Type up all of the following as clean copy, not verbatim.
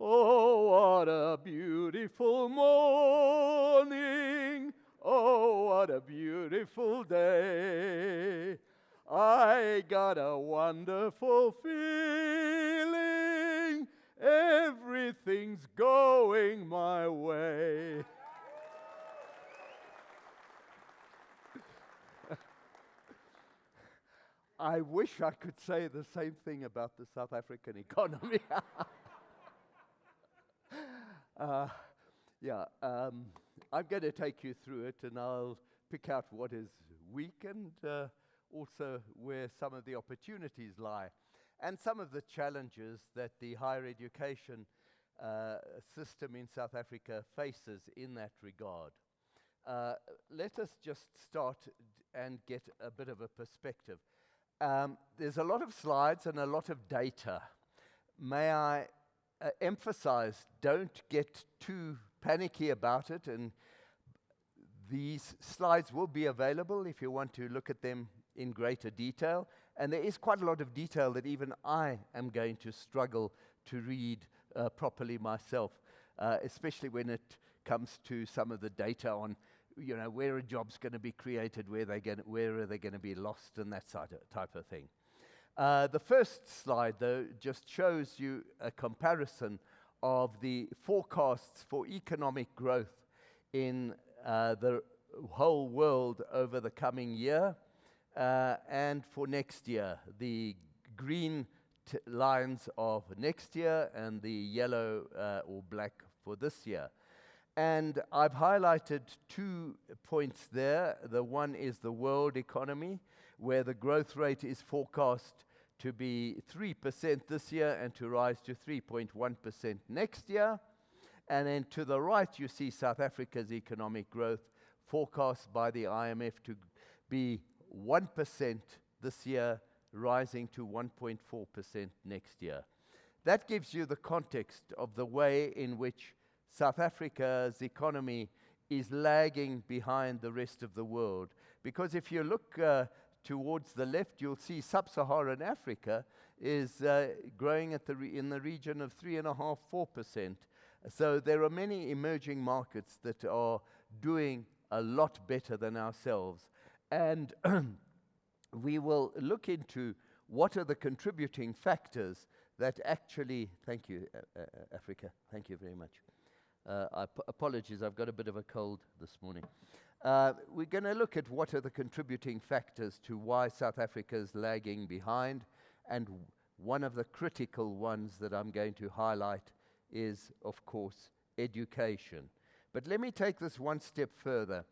Oh, what a beautiful morning. Oh, what a beautiful day. I got a wonderful feeling. Everything's going my way. I wish I could say the same thing about the South African economy. I'm going to take you through it, and I'll pick out what is weak and also where some of the opportunities lie, and some of the challenges that the higher education system in South Africa faces in that regard. Let us just start and get a bit of a perspective. There's a lot of slides and a lot of data. May I emphasize, don't get too panicky about it, and these slides will be available if you want to look at them in greater detail. And there is quite a lot of detail that even I am going to struggle to read properly myself, especially when it comes to some of the data on, where a job's going to be created, where are they going to be lost, and that type of thing. The first slide, though, just shows you a comparison of the forecasts for economic growth in the whole world over the coming year and for next year. The green lines of next year and the yellow or black for this year. And I've highlighted 2 points there. The one is the world economy, where the growth rate is forecast to be 3% this year and to rise to 3.1% next year. And then to the right, you see South Africa's economic growth forecast by the IMF to be 1% this year, rising to 1.4% next year. That gives you the context of the way in which South Africa's economy is lagging behind the rest of the world. Because if you look towards the left, you'll see sub-Saharan Africa is growing in the region of 3.5–4%. So there are many emerging markets that are doing a lot better than ourselves. And we will look into what are the contributing factors that actually, thank you, Africa, thank you very much. Apologies, I've got a bit of a cold this morning. We're going to look at what are the contributing factors to why South Africa is lagging behind, and one of the critical ones that I'm going to highlight is, of course, education. But let me take this one step further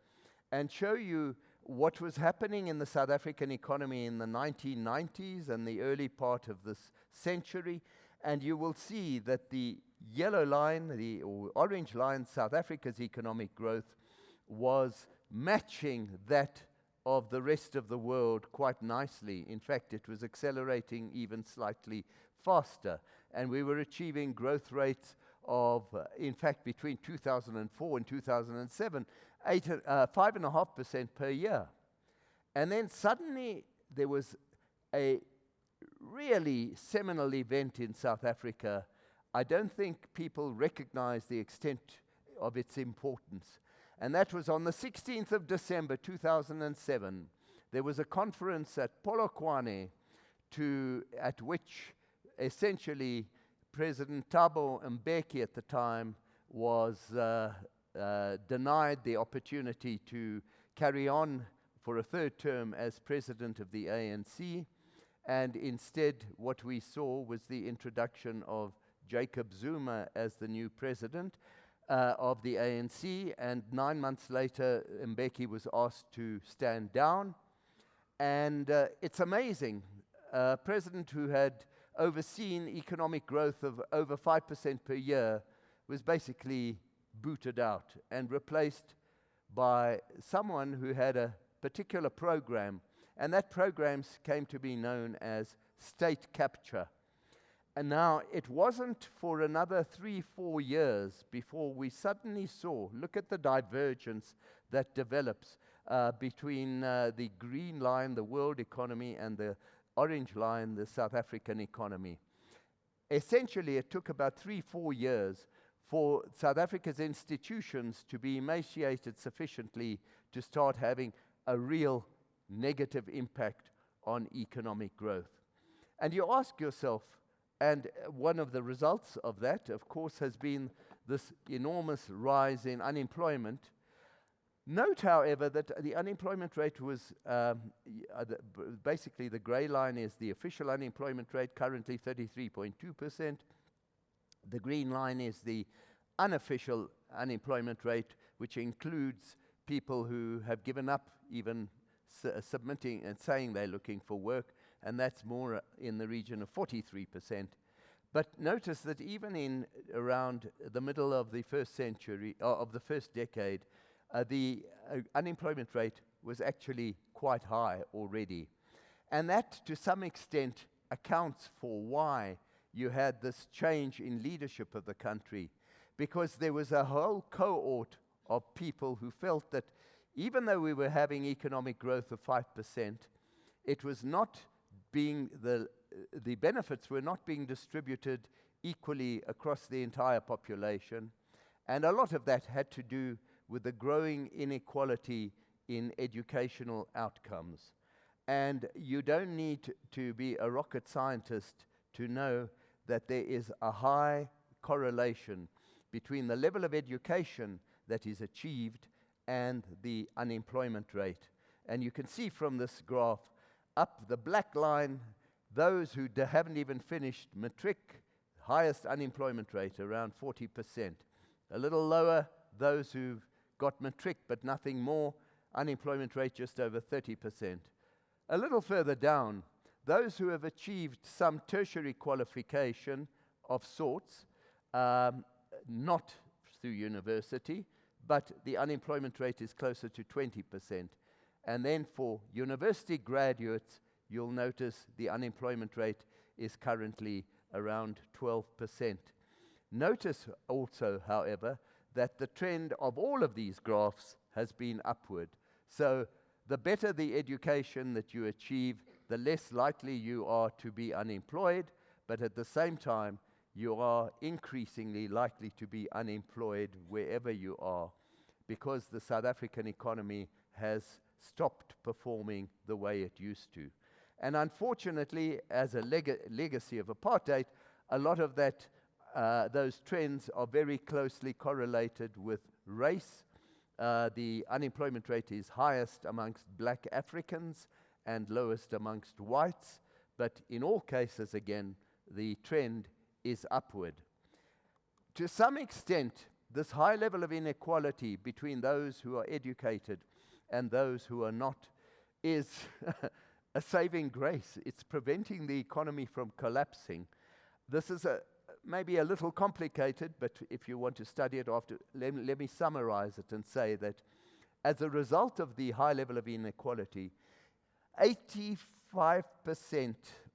and show you what was happening in the South African economy in the 1990s and the early part of this century, and you will see that the yellow line, or orange line, South Africa's economic growth, was matching that of the rest of the world quite nicely. In fact, it was accelerating even slightly faster. And we were achieving growth rates of, in fact, between 2004 and 2007, 5.5% per year. And then suddenly there was a really seminal event in South Africa. I don't think people recognize the extent of its importance. And that was on the 16th of December 2007. There was a conference at Polokwane at which essentially President Thabo Mbeki at the time was denied the opportunity to carry on for a third term as president of the ANC. And instead, what we saw was the introduction of Jacob Zuma as the new president of the ANC, and 9 months later, Mbeki was asked to stand down. And it's amazing. A president who had overseen economic growth of over 5% per year was basically booted out and replaced by someone who had a particular program, and that program came to be known as state capture. And now it wasn't for another 3–4 years before we suddenly saw, look at the divergence that develops between the green line, the world economy, and the orange line, the South African economy. essentially it took about 3-4 years for South Africa's institutions to be emaciated sufficiently to start having a real negative impact on economic growth. And you ask yourself, and one of the results of that, of course, has been this enormous rise in unemployment. Note, however, that the unemployment rate was, basically the grey line is the official unemployment rate, currently 33.2%. The green line is the unofficial unemployment rate, which includes people who have given up even submitting and saying they're looking for work, and that's more in the region of 43%. But notice that even in around the middle of the first century, of the first decade, the unemployment rate was actually quite high already. And that, to some extent, accounts for why you had this change in leadership of the country, because there was a whole cohort of people who felt that even though we were having economic growth of 5%, it was not being the benefits were not being distributed equally across the entire population. And a lot of that had to do with the growing inequality in educational outcomes. And you don't need to be a rocket scientist to know that there is a high correlation between the level of education that is achieved and the unemployment rate. And you can see from this graph, up the black line, those who haven't even finished matric, highest unemployment rate, around 40%. A little lower, those who've got matric but nothing more, unemployment rate just over 30%. A little further down, those who have achieved some tertiary qualification of sorts, not through university, but the unemployment rate is closer to 20%. And then for university graduates, you'll notice the unemployment rate is currently around 12%. Notice also, however, that the trend of all of these graphs has been upward. So the better the education that you achieve, the less likely you are to be unemployed, but at the same time, you are increasingly likely to be unemployed wherever you are, because the South African economy has stopped performing the way it used to. And unfortunately, as a legacy of apartheid, a lot of that, those trends are very closely correlated with race. The unemployment rate is highest amongst black Africans and lowest amongst whites, but in all cases, again, the trend is upward. To some extent, this high level of inequality between those who are educated and those who are not is a saving grace. It's preventing the economy from collapsing. This is maybe a little complicated, but if you want to study it after, let me summarize it and say that as a result of the high level of inequality, 85%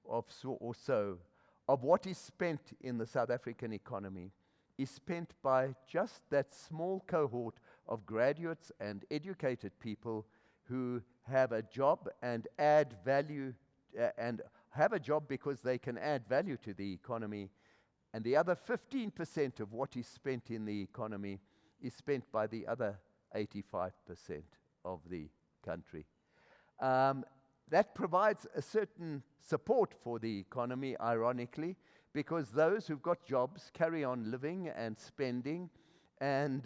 or so of what is spent in the South African economy is spent by just that small cohort of graduates and educated people who have a job and add value, and have a job because they can add value to the economy. And the other 15% of what is spent in the economy is spent by the other 85% of the country. That provides a certain support for the economy, ironically, because those who've got jobs carry on living and spending, and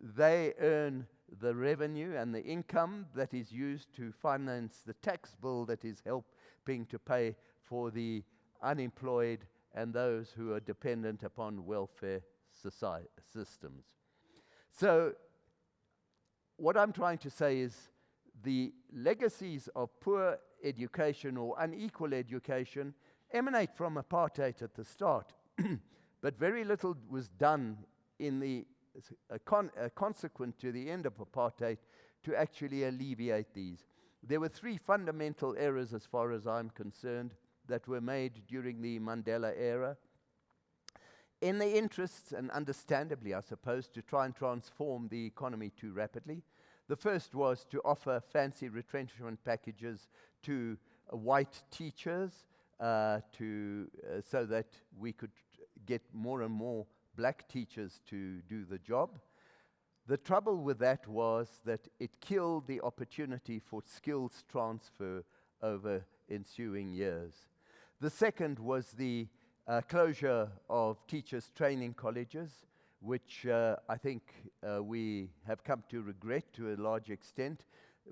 they earn the revenue and the income that is used to finance the tax bill that is helping to pay for the unemployed and those who are dependent upon welfare systems. So what I'm trying to say is the legacies of poor education or unequal education emanate from apartheid at the start, but very little was done in the consequent to the end of apartheid to actually alleviate these. There were three fundamental errors, as far as I'm concerned, that were made during the Mandela era, in the interests, and understandably, I suppose, to try and transform the economy too rapidly. The first was to offer fancy retrenchment packages to white teachers so that we could get more and more black teachers to do the job. The trouble with that was that it killed the opportunity for skills transfer over ensuing years. The second was the closure of teachers' training colleges, which I think we have come to regret to a large extent.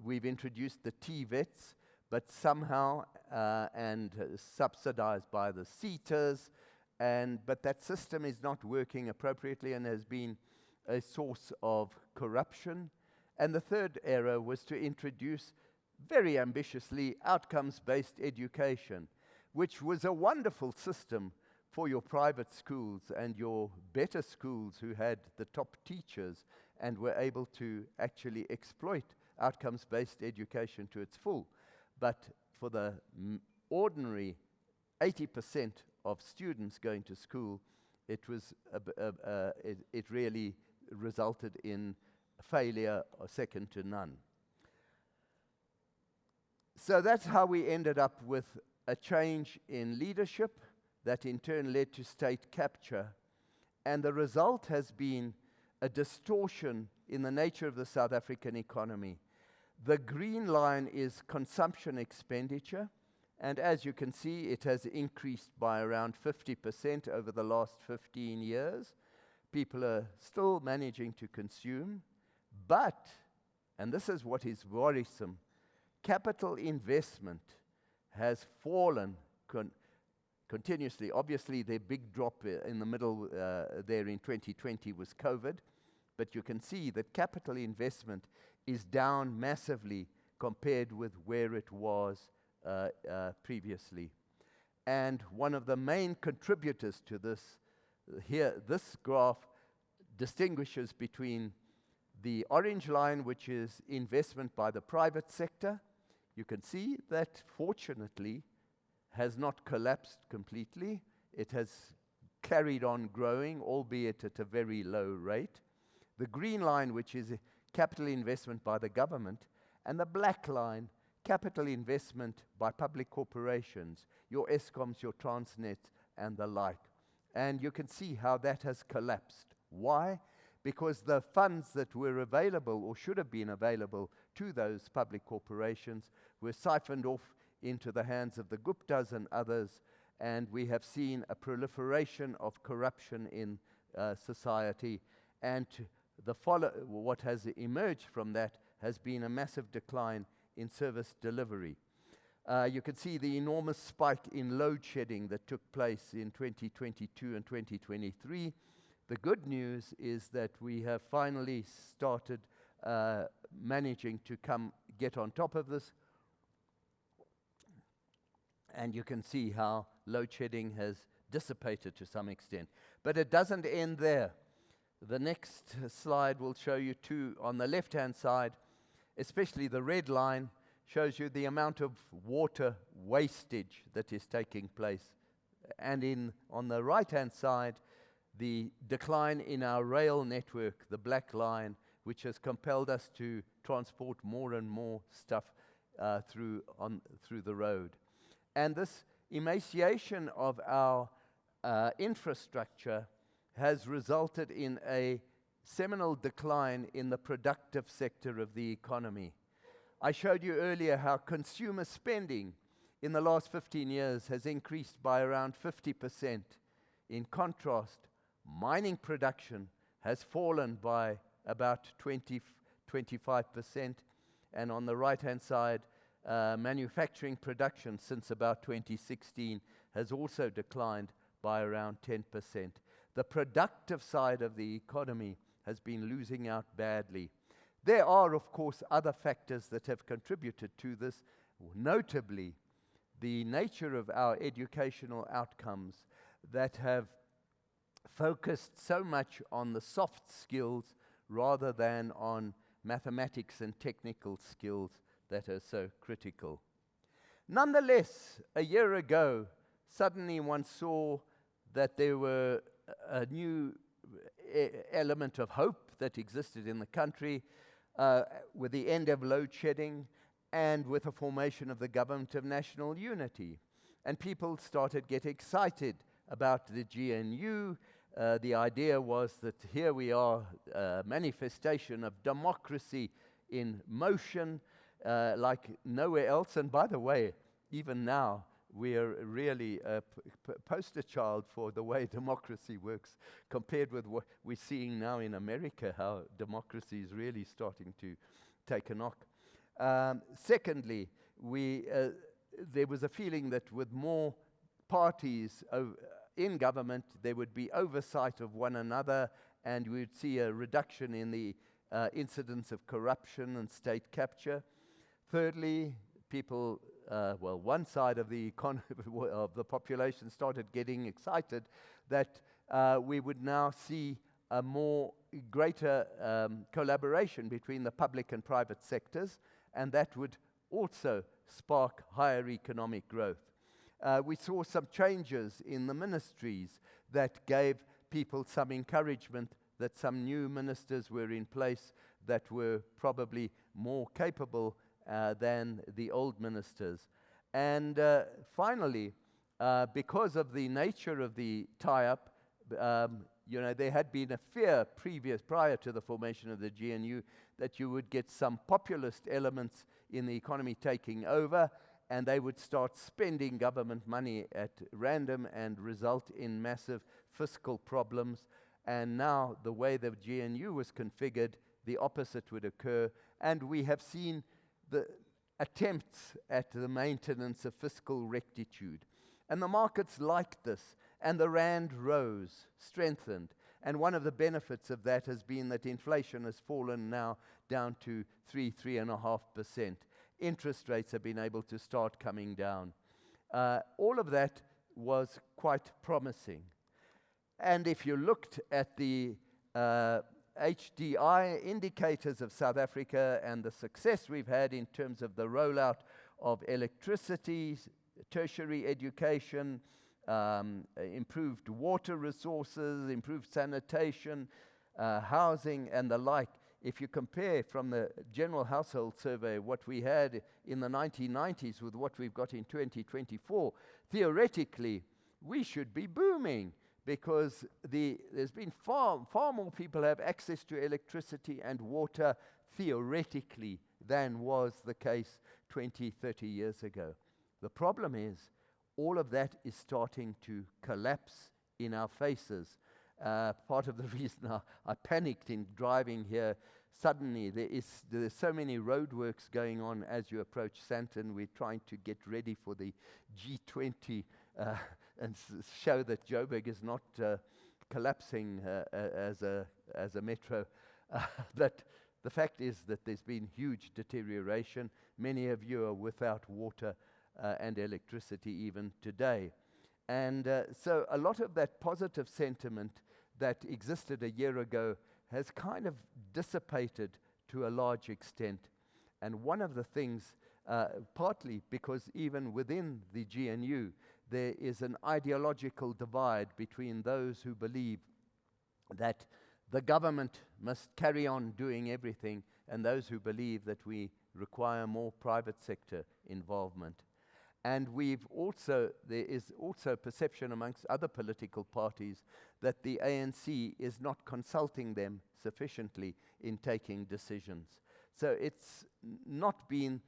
We've introduced the TVETs, but somehow, and subsidized by the CETAs, but that system is not working appropriately and has been a source of corruption. And the third error was to introduce, very ambitiously, outcomes-based education, which was a wonderful system for your private schools and your better schools who had the top teachers and were able to actually exploit outcomes-based education to its full. But for the ordinary 80% of students going to school, it really resulted in failure or second to none. So that's how we ended up with a change in leadership that in turn led to state capture. And the result has been a distortion in the nature of the South African economy. The green line is consumption expenditure, and as you can see, it has increased by around 50% over the last 15 years. People are still managing to consume, but, and this is what is worrisome, capital investment has fallen continuously. Obviously, the big drop in the middle there in 2020 was COVID, but you can see that capital investment is down massively compared with where it was previously. And one of the main contributors to this, here, this graph distinguishes between the orange line, which is investment by the private sector. You can see that, fortunately, has not collapsed completely. It has carried on growing, albeit at a very low rate. The green line, which is capital investment by the government, and the black line, capital investment by public corporations, your Escoms, your Transnet, and the like. And you can see how that has collapsed. Why? Because the funds that were available, or should have been available, to those public corporations were siphoned off into the hands of the Guptas and others, and we have seen a proliferation of corruption in society. And what has emerged from that has been a massive decline in service delivery. You can see the enormous spike in load shedding that took place in 2022 and 2023. The good news is that we have finally started managing to get on top of this. And you can see how load shedding has dissipated to some extent. But it doesn't end there. The next slide will show you two. On the left-hand side, especially the red line, shows you the amount of water wastage that is taking place. And on the right-hand side, the decline in our rail network, the black line, which has compelled us to transport more and more stuff through the road. And this emaciation of our infrastructure has resulted in a seminal decline in the productive sector of the economy. I showed you earlier how consumer spending in the last 15 years has increased by around 50%. In contrast, mining production has fallen by about 25%. And on the right-hand side, manufacturing production since about 2016 has also declined by around 10%. The productive side of the economy has been losing out badly. There are, of course, other factors that have contributed to this, notably the nature of our educational outcomes that have focused so much on the soft skills rather than on mathematics and technical skills that are so critical. Nonetheless, a year ago, suddenly one saw that there were a new element of hope that existed in the country with the end of load shedding and with the formation of the Government of National Unity. and people started getting excited about the GNU. The idea was that here we are, a manifestation of democracy in motion, like nowhere else. And by the way, even now, we are really a poster child for the way democracy works compared with what we're seeing now in America, how democracy is really starting to take a knock. Secondly, there was a feeling that with more parties in government, there would be oversight of one another, and we would see a reduction in the incidence of corruption and state capture. Thirdly, people, one side of the of the population started getting excited that we would now see a greater collaboration between the public and private sectors, and that would also spark higher economic growth. We saw some changes in the ministries that gave people some encouragement that some new ministers were in place that were probably more capable than the old ministers. And finally, because of the nature of the tie-up, there had been a fear prior to the formation of the GNU that you would get some populist elements in the economy taking over, and they would start spending government money at random and result in massive fiscal problems. And now, the way the GNU was configured, the opposite would occur, and we have seen the attempts at the maintenance of fiscal rectitude. And the markets liked this, and the rand rose, strengthened. And one of the benefits of that has been that inflation has fallen now down to 3.5%. Interest rates have been able to start coming down. All of that was quite promising. And if you looked at the HDI indicators of South Africa and the success we've had in terms of the rollout of electricity, tertiary education, improved water resources, improved sanitation, housing, and the like. If you compare from the General Household Survey what we had in the 1990s with what we've got in 2024, theoretically, we should be booming, because there's been far more people have access to electricity and water theoretically than was the case 20, 30 years ago. The problem is, all of that is starting to collapse in our faces. Part of the reason I panicked in driving here, suddenly there's so many roadworks going on as you approach Sandton. We're trying to get ready for the G20 and show that Joburg is not collapsing as a metro. But the fact is that there's been huge deterioration. Many of you are without water and electricity even today. And so a lot of that positive sentiment that existed a year ago has kind of dissipated to a large extent. And one of the things, partly because even within the GNU, there is an ideological divide between those who believe that the government must carry on doing everything and those who believe that we require more private sector involvement. And there is also perception amongst other political parties that the ANC is not consulting them sufficiently in taking decisions. So it's not been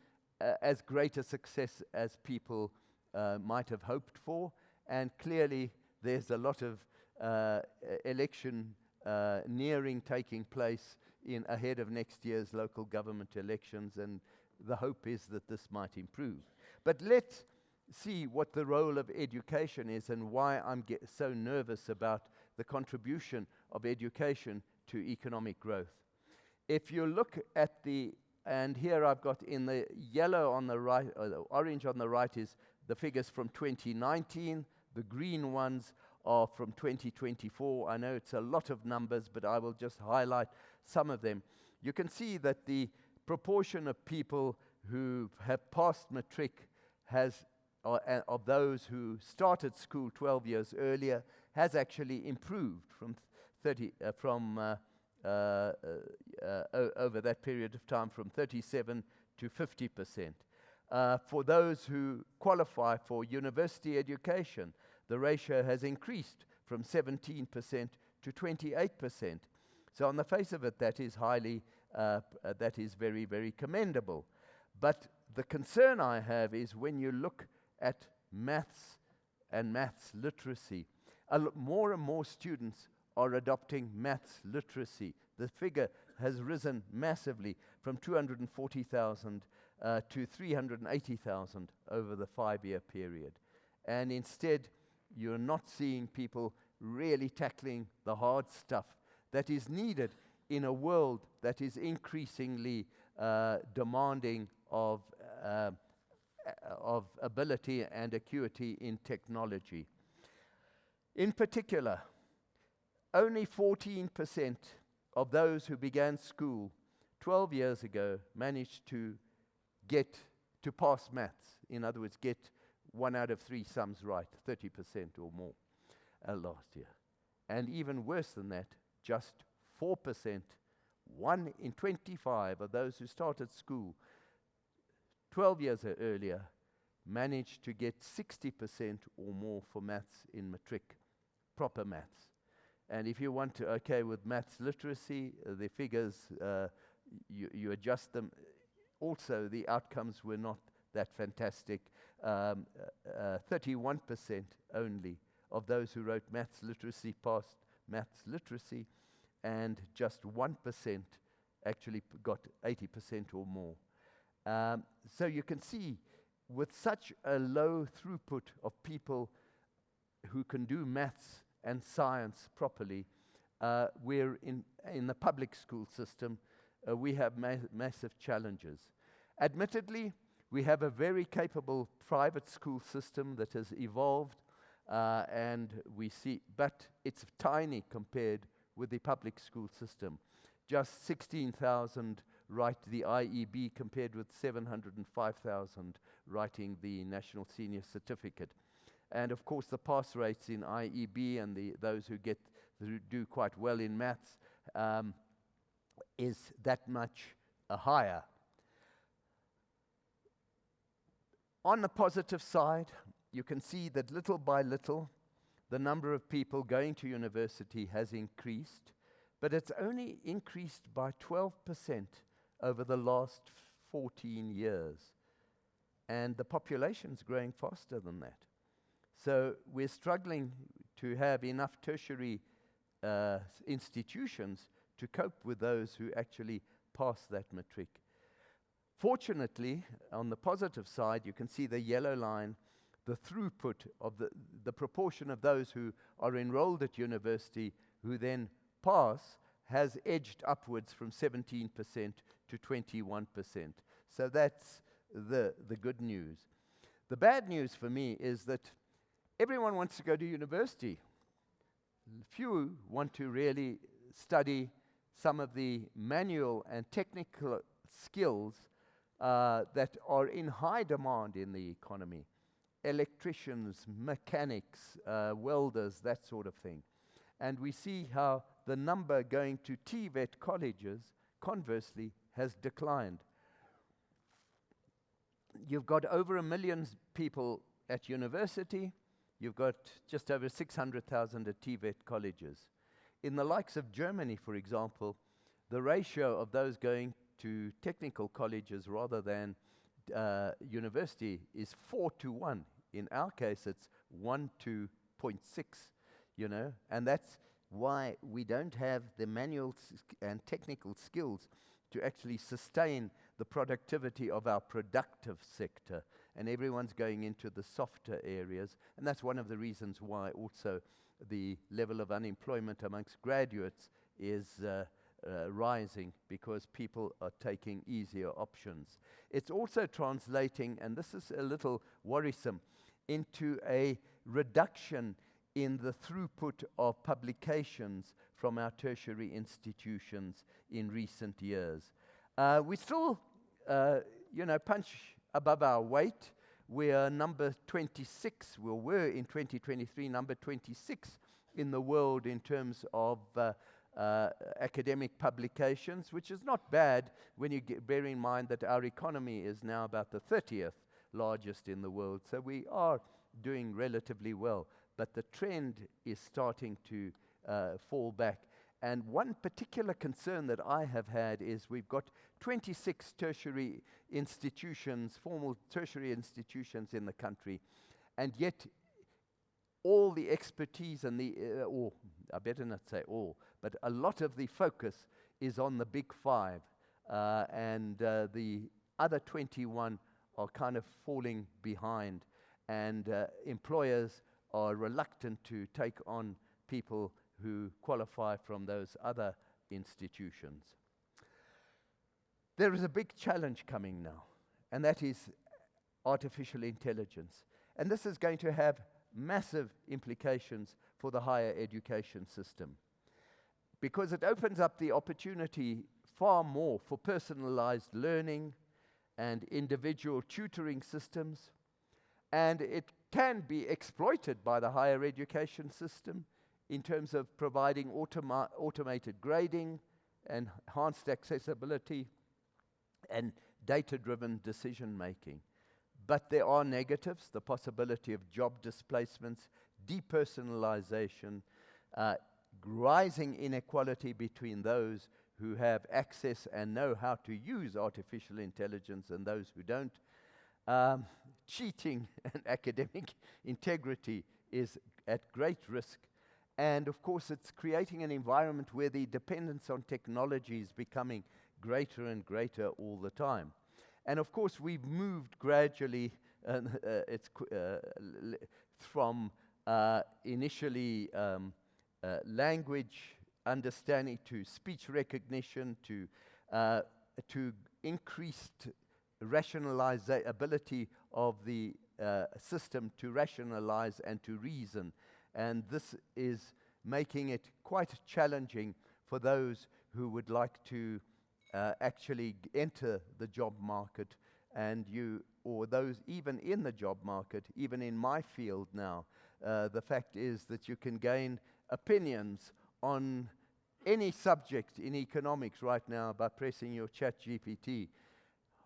as great a success as people might have hoped for, and clearly there's a lot of election nearing taking place ahead of next year's local government elections, and the hope is that this might improve. But let's see what the role of education is and why I'm so nervous about the contribution of education to economic growth. If you look at and here I've got in the yellow on the right, or the orange on the right is the figures from 2019. The green ones are from 2024. I know it's a lot of numbers, but I will just highlight some of them. You can see that the proportion of people who have passed matric of those who started school 12 years earlier has actually improved over that period of time from 37 to 50%. For those who qualify for university education, the ratio has increased from 17% to 28%. So on the face of it, that is that is very, very commendable. But the concern I have is when you look at maths and maths literacy, more and more students are adopting maths literacy. The figure has risen massively from 240,000 to 380,000 over the 5-year period. And instead, you're not seeing people really tackling the hard stuff that is needed in a world that is increasingly demanding of ability and acuity in technology. In particular, only 14% of those who began school 12 years ago managed to pass maths. In other words, get 1 out of 3 sums right, 30% or more last year. And even worse than that, just 4%, 1 in 25 of those who started school 12 years earlier managed to get 60% or more for maths in matric, proper maths. And if you want to, with maths literacy, the figures, you adjust them. Also, the outcomes were not that fantastic. 31% only of those who wrote maths literacy passed maths literacy, and just 1% actually got 80% or more. So you can see, with such a low throughput of people who can do maths and science properly, we're in the public school system, we have massive challenges. Admittedly, we have a very capable private school system that has evolved, and we see, but it's tiny compared with the public school system. Just 16,000 write the IEB compared with 705,000 writing the National Senior Certificate. And of course, the pass rates in IEB and those who do quite well in maths is that much higher. On the positive side, you can see that little by little, the number of people going to university has increased, but it's only increased by 12% over the last 14 years. And the population's growing faster than that. So we're struggling to have enough tertiary institutions to cope with those who actually pass that matric. Fortunately, on the positive side, you can see the yellow line, the throughput of the proportion of those who are enrolled at university who then pass has edged upwards from 17% to 21%. So that's the good news. The bad news for me is that everyone wants to go to university. Few want to really study some of the manual and technical skills that are in high demand in the economy. Electricians, mechanics, welders, that sort of thing. And we see how the number going to TVET colleges, conversely, has declined. You've got over 1 million people at university. You've got just over 600,000 at TVET colleges. In the likes of Germany, for example, the ratio of those going to technical colleges rather than university is 4 to 1. In our case, it's 1 to 0.6, and that's why we don't have the manual and technical skills to actually sustain the productivity of our productive sector. And everyone's going into the softer areas, and that's one of the reasons why also the level of unemployment amongst graduates is rising, because people are taking easier options. It's also translating, and this is a little worrisome, into a reduction in the throughput of publications from our tertiary institutions in recent years. We still, punch above our weight. We are number 26, were in 2023 number 26 in the world in terms of academic publications, which is not bad when you bear in mind that our economy is now about the 30th largest in the world. So we are doing relatively well, but the trend is starting to fall back. And one particular concern that I have had is we've got 26 tertiary institutions, formal tertiary institutions in the country, and yet all the expertise and or I better not say all, but a lot of the focus is on the big five, and the other 21 are kind of falling behind, and employers are reluctant to take on people who qualify from those other institutions. There is a big challenge coming now, and that is artificial intelligence. And this is going to have massive implications for the higher education system, because it opens up the opportunity far more for personalized learning and individual tutoring systems, and it can be exploited by the higher education system in terms of providing automated grading, enhanced accessibility, and data-driven decision-making. But there are negatives: the possibility of job displacements, depersonalization, rising inequality between those who have access and know how to use artificial intelligence and those who don't. Cheating and academic integrity is at great risk. And of course, it's creating an environment where the dependence on technology is becoming greater and greater all the time. And of course, we've moved gradually from initially language understanding to speech recognition to increased rationalizability of the system to rationalize and to reason. And this is making it quite challenging for those who would like to actually enter the job market, or those even in the job market, even in my field now. The fact is that you can gain opinions on any subject in economics right now by pressing your ChatGPT.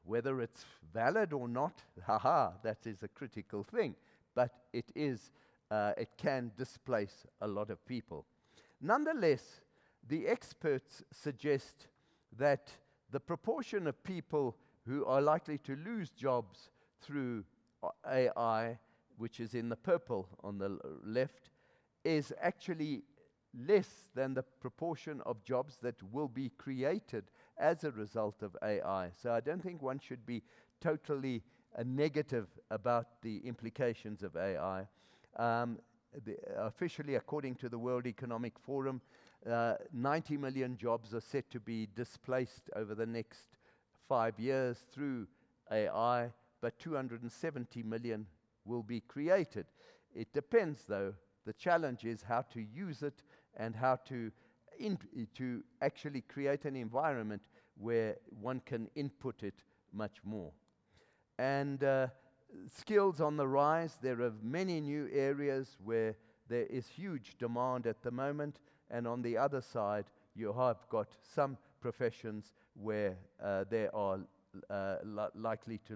Whether it's valid or not, that is a critical thing, but it can displace a lot of people. Nonetheless, the experts suggest that the proportion of people who are likely to lose jobs through AI, which is in the purple on the left, is actually less than the proportion of jobs that will be created as a result of AI. So I don't think one should be totally negative about the implications of AI. Officially, according to the World Economic Forum, 90 million jobs are set to be displaced over the next 5 years through AI, but 270 million will be created. It depends, though. The challenge is how to use it and how to actually create an environment where one can input it much more. And skills on the rise. There are many new areas where there is huge demand at the moment, and on the other side, you have got some professions where they are likely to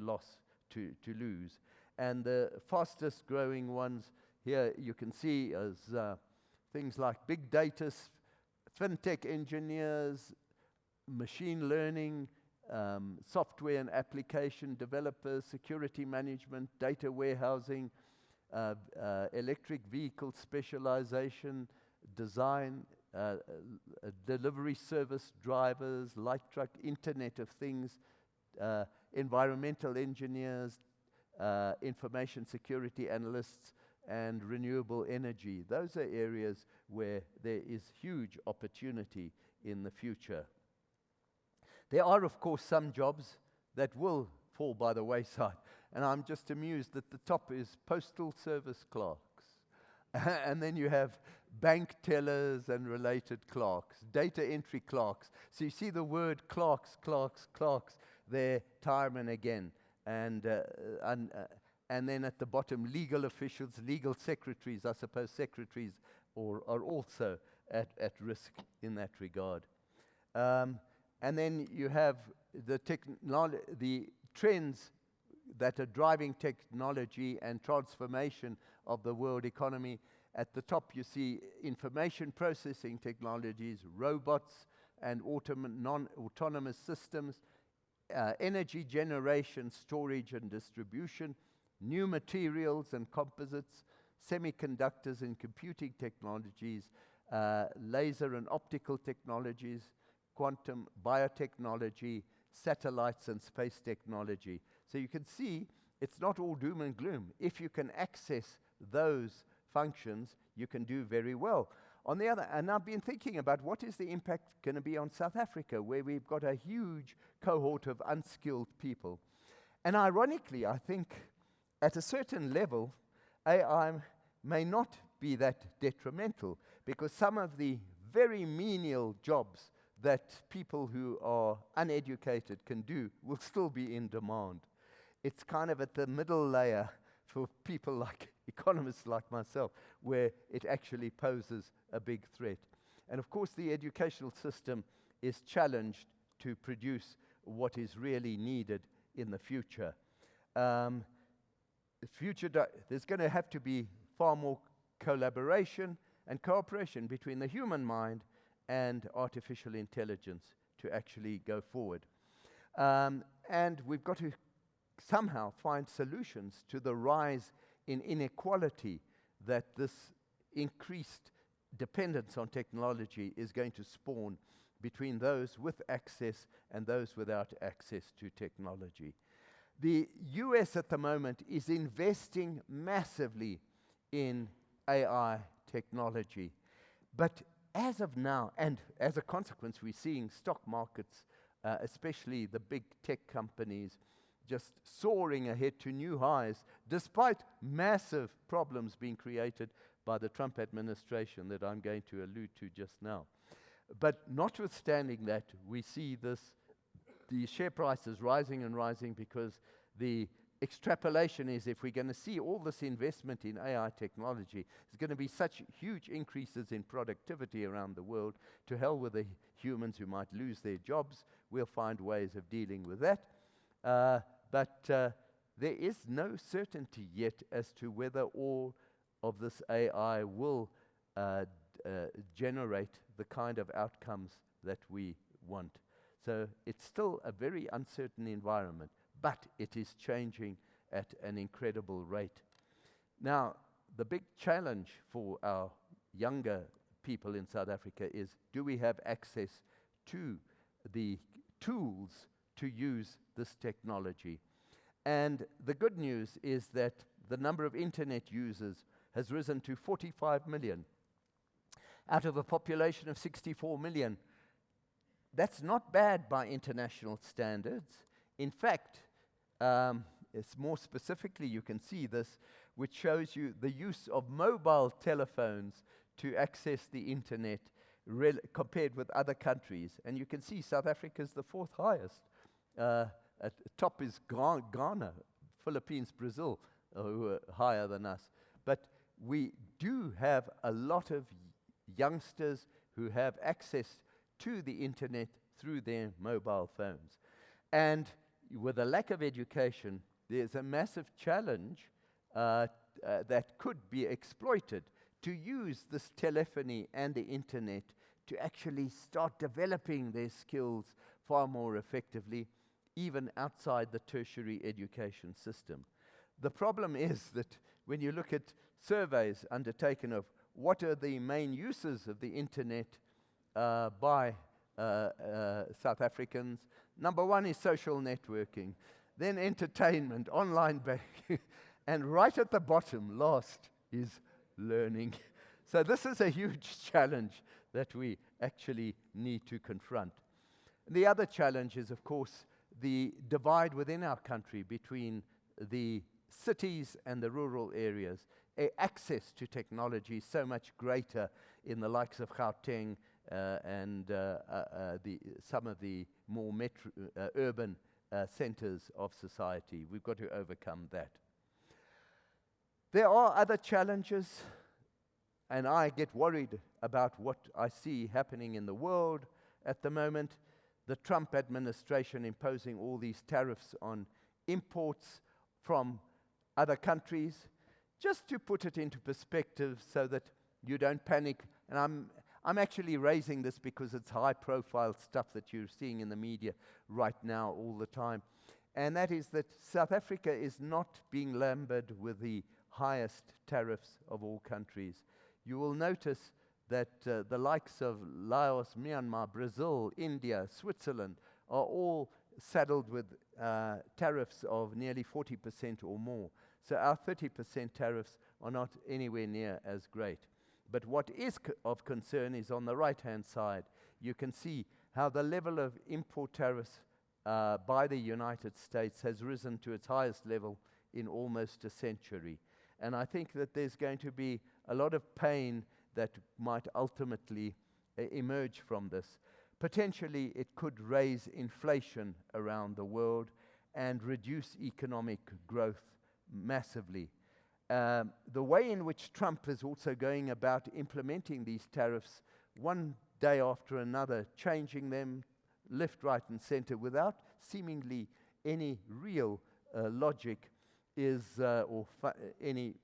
lose. And the fastest growing ones here you can see as things like big data, fintech engineers, machine learning, software and application developers, security management, data warehousing, electric vehicle specialization, design, delivery service drivers, light truck, Internet of Things, environmental engineers, information security analysts, and renewable energy. Those are areas where there is huge opportunity in the future. There are, of course, some jobs that will fall by the wayside, and I'm just amused that the top is postal service clerks. And then you have bank tellers and related clerks, data entry clerks. So you see the word clerks there time and again. And then at the bottom, legal officials, legal secretaries. I suppose secretaries are also at risk in that regard. And then you have the trends that are driving technology and transformation of the world economy. At the top, you see information processing technologies, robots and non-autonomous systems, energy generation, storage and distribution, new materials and composites, semiconductors and computing technologies, laser and optical technologies, quantum biotechnology, satellites and space technology. So you can see it's not all doom and gloom. If you can access those functions, you can do very well. On the other, and I've been thinking about what is the impact going to be on South Africa, where we've got a huge cohort of unskilled people. And ironically, I think at a certain level, AI may not be that detrimental, because some of the very menial jobs that people who are uneducated can do will still be in demand. It's kind of at the middle layer for people like economists like myself, where it actually poses a big threat. And of course, the educational system is challenged to produce what is really needed in the future. There's going to have to be far more collaboration and cooperation between the human mind and artificial intelligence to actually go forward. And we've got to somehow find solutions to the rise in inequality that this increased dependence on technology is going to spawn between those with access and those without access to technology. The US at the moment is investing massively in AI technology. But as of now, and as a consequence, we're seeing stock markets, especially the big tech companies, just soaring ahead to new highs, despite massive problems being created by the Trump administration that I'm going to allude to just now. But notwithstanding that, we see the share prices rising and rising, because the extrapolation is, if we're going to see all this investment in AI technology, there's going to be such huge increases in productivity around the world. To hell with the humans who might lose their jobs. We'll find ways of dealing with that. But there is no certainty yet as to whether all of this AI will generate the kind of outcomes that we want. So it's still a very uncertain environment, but it is changing at an incredible rate. Now, the big challenge for our younger people in South Africa is, do we have access to the tools to use this technology? And the good news is that the number of internet users has risen to 45 million out of a population of 64 million. That's not bad by international standards. In fact, it's more specifically, you can see this, which shows you the use of mobile telephones to access the internet compared with other countries. And you can see South Africa is the fourth highest. At the top is Ghana, Philippines, Brazil, who are higher than us. But we do have a lot of youngsters who have access to the internet through their mobile phones. And with a lack of education, there's a massive challenge that could be exploited to use this telephony and the internet to actually start developing their skills far more effectively, even outside the tertiary education system. The problem is that when you look at surveys undertaken of what are the main uses of the internet by South Africans, number one is social networking, then entertainment, online banking, and right at the bottom, last, is learning. So this is a huge challenge that we actually need to confront. The other challenge is, of course, the divide within our country between the cities and the rural areas. Access to technology is so much greater in the likes of Gauteng and some of the more urban centers of society. We've got to overcome that. There are other challenges and I get worried about what I see happening in the world at the moment. The Trump administration imposing all these tariffs on imports from other countries, just to put it into perspective so that you don't panic. And I'm actually raising this because it's high-profile stuff that you're seeing in the media right now all the time. And that is that South Africa is not being lambered with the highest tariffs of all countries. You will notice that the likes of Laos, Myanmar, Brazil, India, Switzerland are all saddled with tariffs of nearly 40% or more. So our 30% tariffs are not anywhere near as great. But what is of concern is on the right-hand side. You can see how the level of import tariffs by the United States has risen to its highest level in almost a century. And I think that there's going to be a lot of pain that might ultimately emerge from this. Potentially, it could raise inflation around the world and reduce economic growth massively. The way in which Trump is also going about implementing these tariffs, one day after another, changing them left, right, and center without seemingly any real logic any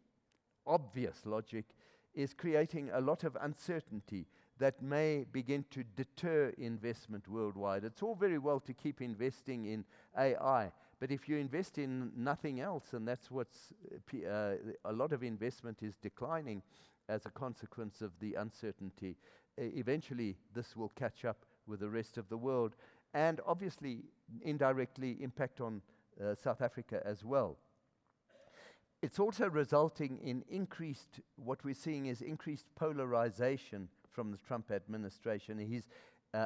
obvious logic, is creating a lot of uncertainty that may begin to deter investment worldwide. It's all very well to keep investing in AI, but if you invest in nothing else, and that's what's a lot of investment is declining as a consequence of the uncertainty, eventually this will catch up with the rest of the world, and obviously indirectly impact on South Africa as well. It's also resulting in what we're seeing is increased polarization from the Trump administration. He's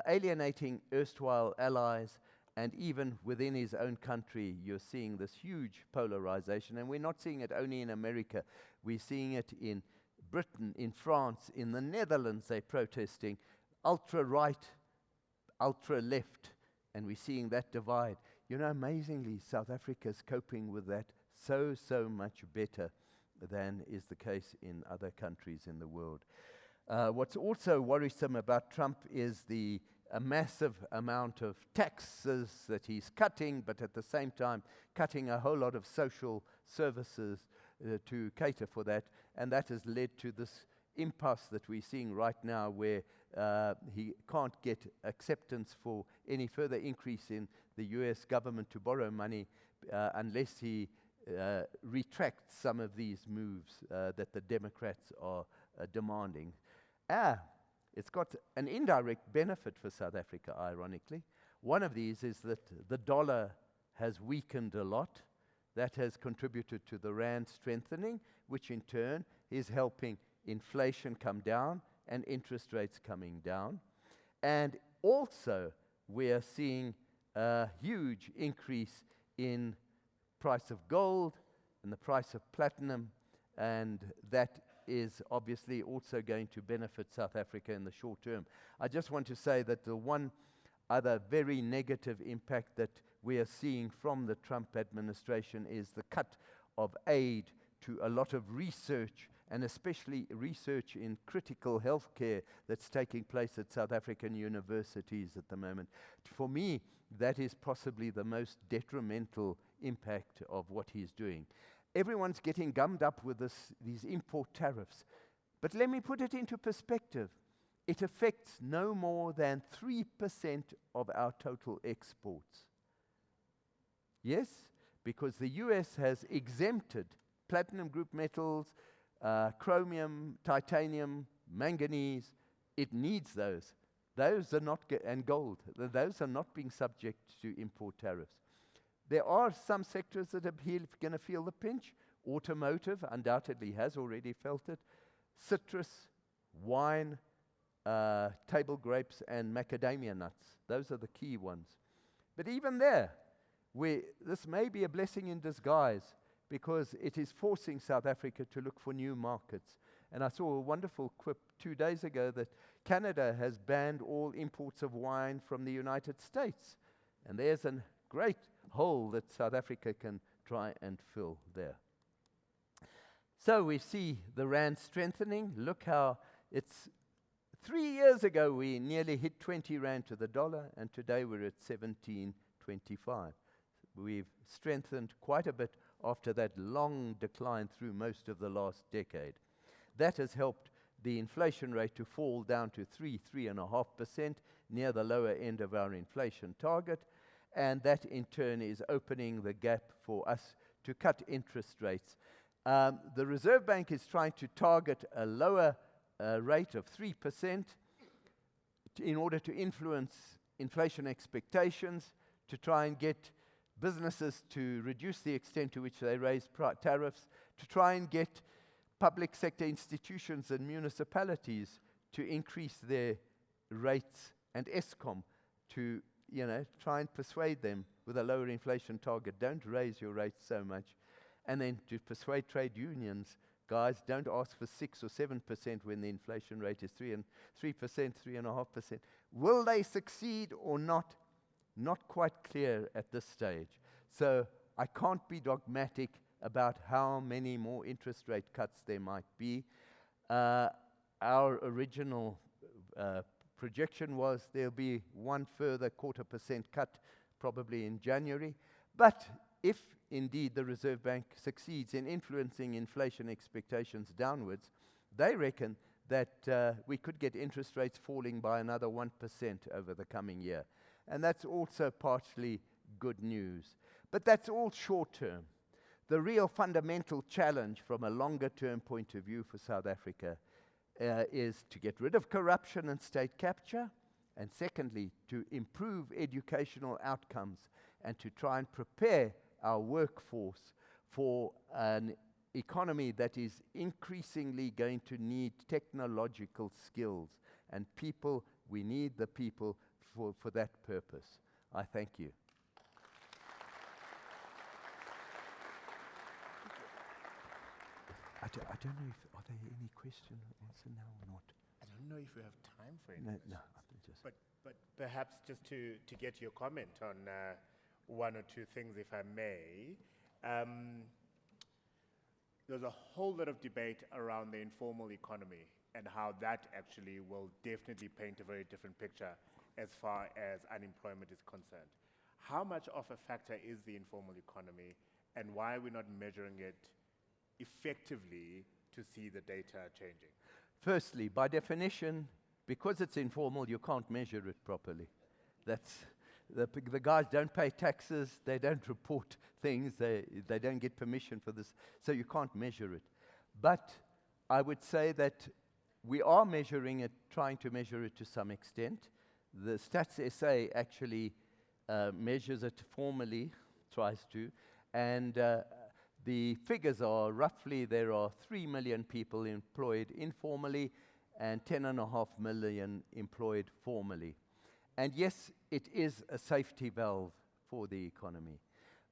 alienating erstwhile allies, and even within his own country, you're seeing this huge polarization. And we're not seeing it only in America. We're seeing it in Britain, in France, in the Netherlands. They're protesting ultra-right, ultra-left, and we're seeing that divide. You know, amazingly, South Africa's coping with that so much better than is the case in other countries in the world. What's also worrisome about Trump is a massive amount of taxes that he's cutting, but at the same time cutting a whole lot of social services to cater for that, and that has led to this impasse that we're seeing right now where he can't get acceptance for any further increase in the US government to borrow money unless he retracts some of these moves that the Democrats are demanding. It's got an indirect benefit for South Africa, ironically. One of these is that the dollar has weakened a lot. That has contributed to the rand strengthening, which in turn is helping inflation come down and interest rates coming down. And also, we are seeing a huge increase in price of gold and the price of platinum, and that is obviously also going to benefit South Africa in the short term. I just want to say that the one other very negative impact that we are seeing from the Trump administration is the cut of aid to a lot of research, and especially research in critical healthcare that's taking place at South African universities at the moment. For me, that is possibly the most detrimental impact of what he's doing. Everyone's getting gummed up with these import tariffs. But let me put it into perspective. It affects no more than 3% of our total exports. Yes, because the US has exempted platinum group metals, chromium, titanium, manganese. It needs those. Those are not, and gold, those are not being subject to import tariffs. There are some sectors that are going to feel the pinch. Automotive undoubtedly has already felt it. Citrus, wine, table grapes, and macadamia nuts. Those are the key ones. But even there, this may be a blessing in disguise because it is forcing South Africa to look for new markets. And I saw a wonderful quip 2 days ago that Canada has banned all imports of wine from the United States. And there's a great hole that South Africa can try and fill there. So we see the rand strengthening. Look how it's 3 years ago we nearly hit 20 rand to the dollar, and today we're at 17.25. We've strengthened quite a bit after that long decline through most of the last decade. That has helped the inflation rate to fall down to 3.5%, near the lower end of our inflation target, and that in turn is opening the gap for us to cut interest rates. The Reserve Bank is trying to target a lower rate of 3% in order to influence inflation expectations, to try and get businesses to reduce the extent to which they raise tariffs, to try and get public sector institutions and municipalities to increase their rates, and Eskom to, try and persuade them with a lower inflation target, don't raise your rates so much. And then to persuade trade unions, guys, don't ask for 6 or 7% when the inflation rate is 3%, 3.5%. Will they succeed or not? Not quite clear at this stage. So I can't be dogmatic about how many more interest rate cuts there might be. Our original projection was there'll be one further 0.25% cut probably in January. But if indeed the Reserve Bank succeeds in influencing inflation expectations downwards, they reckon that we could get interest rates falling by another 1% over the coming year. And that's also partially good news. But that's all short term. The real fundamental challenge from a longer term point of view for South Africa is to get rid of corruption and state capture, and secondly, to improve educational outcomes and to try and prepare our workforce for an economy that is increasingly going to need technological skills. And people, we need the people for that purpose. I thank you. I don't know if, are there any question or answer now or not? I don't know if we have time for any questions. No. But perhaps just to get your comment on one or two things, if I may. There's a whole lot of debate around the informal economy and how that actually will definitely paint a very different picture as far as unemployment is concerned. How much of a factor is the informal economy, and why are we not measuring it effectively to see the data changing? Firstly, by definition, because it's informal, you can't measure it properly. That's the guys don't pay taxes, they don't report things, they don't get permission for this, so you can't measure it. But I would say that we are measuring it, trying to measure it to some extent. The Stats SA actually measures it formally, tries to, and the figures are roughly there are 3 million people employed informally and 10.5 million employed formally. And yes, it is a safety valve for the economy.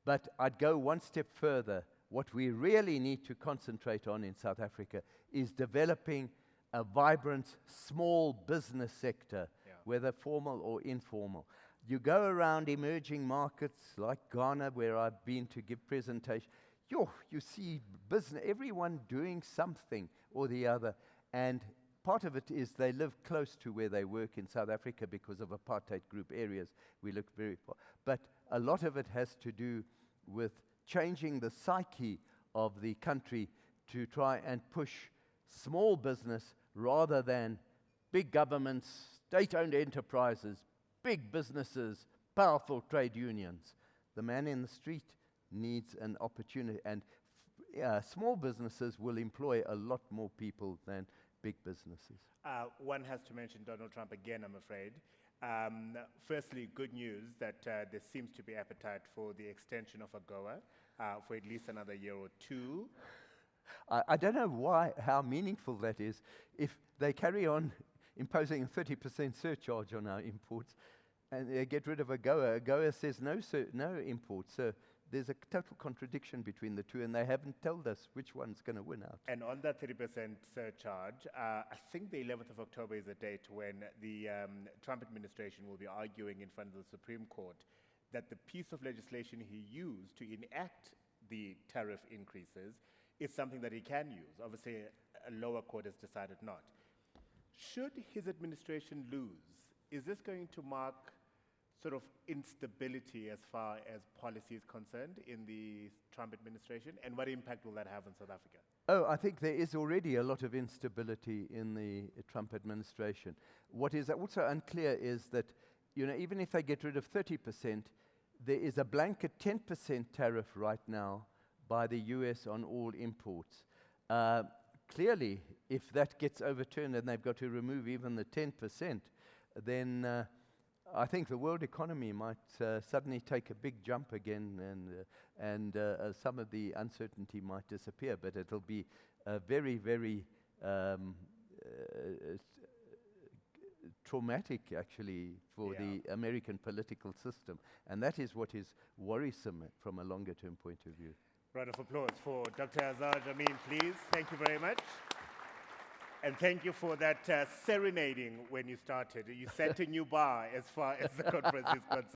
But I'd go one step further. What we really need to concentrate on in South Africa is developing a vibrant small business sector, whether formal or informal. You go around emerging markets like Ghana, where I've been to give presentations, you see business, everyone doing something or the other, and part of it is they live close to where they work in South Africa because of apartheid group areas. We look very far. But a lot of it has to do with changing the psyche of the country to try and push small business rather than big governments, state-owned enterprises, big businesses, powerful trade unions. The man in the street needs an opportunity, and small businesses will employ a lot more people than big businesses. One has to mention Donald Trump again, I'm afraid. Firstly, good news that there seems to be appetite for the extension of AGOA for at least another year or two. I don't know how meaningful that is. If they carry on imposing a 30% surcharge on our imports and they get rid of AGOA, AGOA says no imports. So there's a total contradiction between the two, and they haven't told us which one's going to win out. And on that 30% surcharge, I think the 11th of October is a date when the Trump administration will be arguing in front of the Supreme Court that the piece of legislation he used to enact the tariff increases is something that he can use. Obviously, a lower court has decided not. Should his administration lose, is this going to mark sort of instability as far as policy is concerned in the Trump administration? And what impact will that have on South Africa? Oh, I think there is already a lot of instability in the Trump administration. What is also unclear is that, even if they get rid of 30%, there is a blanket 10% tariff right now by the US on all imports. Clearly, if that gets overturned and they've got to remove even the 10%, then I think the world economy might suddenly take a big jump again, and some of the uncertainty might disappear, but it'll be very, very traumatic, actually, for the American political system. And that is what is worrisome from a longer-term point of view. Round of applause for Dr. Azar Jammine, please. Thank you very much. And thank you for that serenading when you started. You set a new bar as far as the conference is concerned.